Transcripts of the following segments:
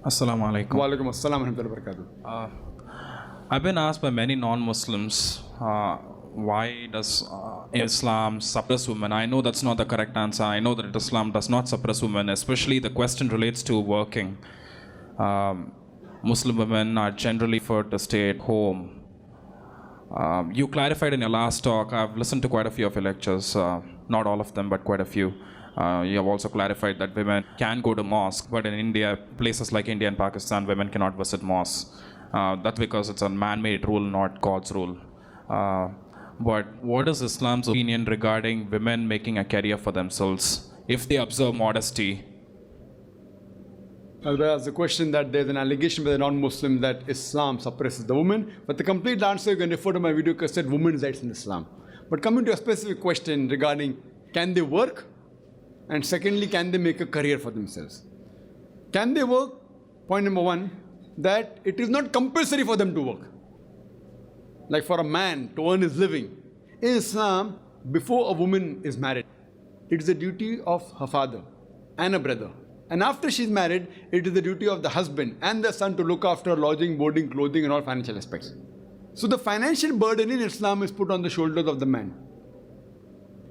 Assalamu alaikum. Wa alaikum assalam wa rahmatullahi wa barakatuh. I've been asked by many non-Muslims, why does Islam suppress women? I know that's not the correct answer. I know that Islam does not suppress women, especially the question relates to working. Muslim women are generally preferred to stay at home. You clarified in your last talk, I've listened to quite a few of your lectures, not all of them, but quite a few. You have also clarified that women can go to mosque, but in India, places like India and Pakistan, women cannot visit mosques. That's because it's a man-made rule, not God's rule. But what is Islam's opinion regarding women making a career for themselves if they observe modesty? There's a question that there's an allegation by the non-Muslim that Islam suppresses the woman. But the complete answer, you can refer to my video cassette, Women's Rights in Islam. But coming to a specific question regarding can they work? And secondly, can they make a career for themselves? Can they work? Point number one, that it is not compulsory for them to work. Like for a man to earn his living. In Islam, before a woman is married, it is the duty of her father and a brother. And after she's married, it is the duty of the husband and the son to look after lodging, boarding, clothing and all financial aspects. So the financial burden in Islam is put on the shoulders of the man.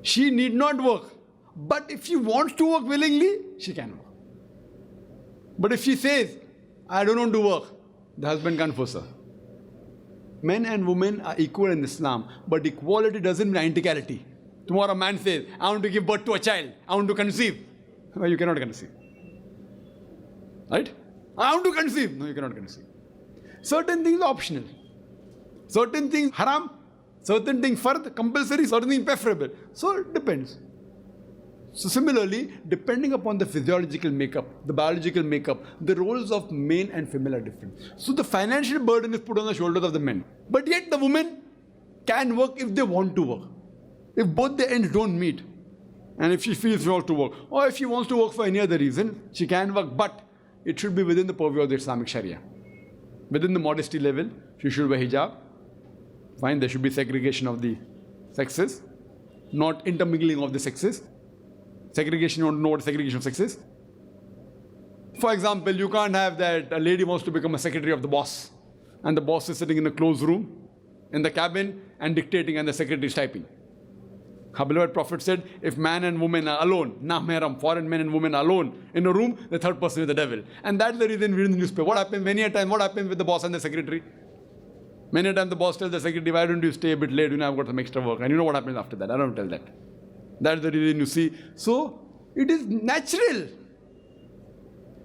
She need not work. But if she wants to work willingly, she can work. But if she says, I don't want to work, the husband can't force her. Men and women are equal in Islam, but equality doesn't mean identicality. Tomorrow a man says, I want to give birth to a child, I want to conceive. Well, you cannot conceive. Right? I want to conceive. No, you cannot conceive. Certain things are optional. Certain things haram, certain things fard, compulsory, certain things preferable. So it depends. So similarly, depending upon the physiological makeup, the biological makeup, the roles of male and female are different. So the financial burden is put on the shoulders of the men. But yet the women can work if they want to work. If both the ends don't meet, and if she feels she wants to work, or if she wants to work for any other reason, she can work, but it should be within the purview of the Islamic Sharia. Within the modesty level, she should wear hijab. Fine, there should be segregation of the sexes, not intermingling of the sexes. Segregation, you don't know what segregation of sex is. For example, you can't have that a lady wants to become a secretary of the boss, and the boss is sitting in a closed room, in the cabin, and dictating, and the secretary is typing. Our beloved Prophet said, if man and woman are alone, mahram, foreign men and women are alone in a room, the third person is the devil. And that's the reason we read in the newspaper. What happens many a time? What happens with the boss and the secretary? Many a time the boss tells the secretary, why don't you stay a bit late? You know, I've got some extra work. And you know what happens after that? I don't tell that. That's the reason you see. So, it is natural.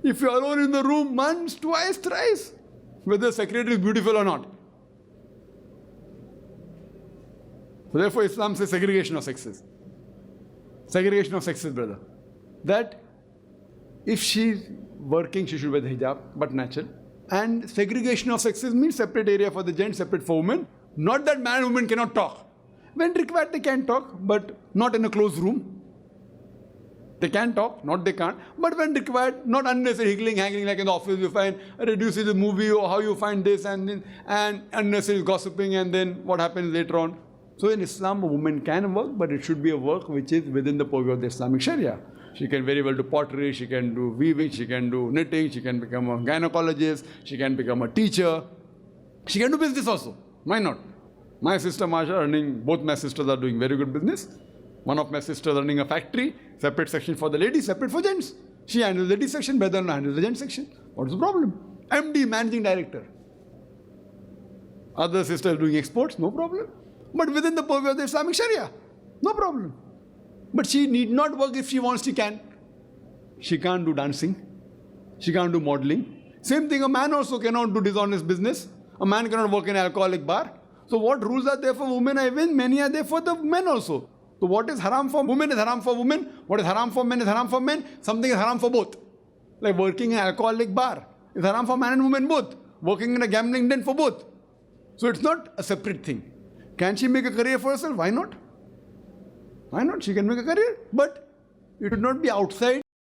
If you are alone in the room once, twice, thrice, whether the secretary is beautiful or not. So therefore, Islam says segregation of sexes. Segregation of sexes, brother. That if she's working, she should wear the hijab, but natural. And segregation of sexes means separate area for the gents, separate for women. Not that man and woman cannot talk. When required, they can talk, but not in a closed room. They can talk, not they can't. But when required, not unnecessary higgling, hanging like in the office, you find reduces the movie or how you find this and unnecessary gossiping, and then what happens later on. So in Islam, a woman can work, but it should be a work which is within the purview of the Islamic Sharia. She can very well do pottery, she can do weaving, she can do knitting, she can become a gynecologist, she can become a teacher. She can do business also. Why not? My sister Masha both my sisters are doing very good business. One of my sisters running a factory, separate section for the ladies, separate for gents. She handles the ladies section, brother handles the gents section. What is the problem? MD, managing director. Other sisters doing exports, no problem. But within the purview of the Islamic Sharia, no problem. But she need not work. If she wants, she can. She can't do dancing. She can't do modeling. Same thing, a man also cannot do dishonest business. A man cannot work in an alcoholic bar. So what rules are there for women? Even many are there for the men also. So what is haram for women is haram for women. What is haram for men is haram for men. Something is haram for both. Like working in an alcoholic bar is haram for man and woman both. Working in a gambling den for both. So it's not a separate thing. Can she make a career for herself? Why not? Why not? She can make a career. But it should not be outside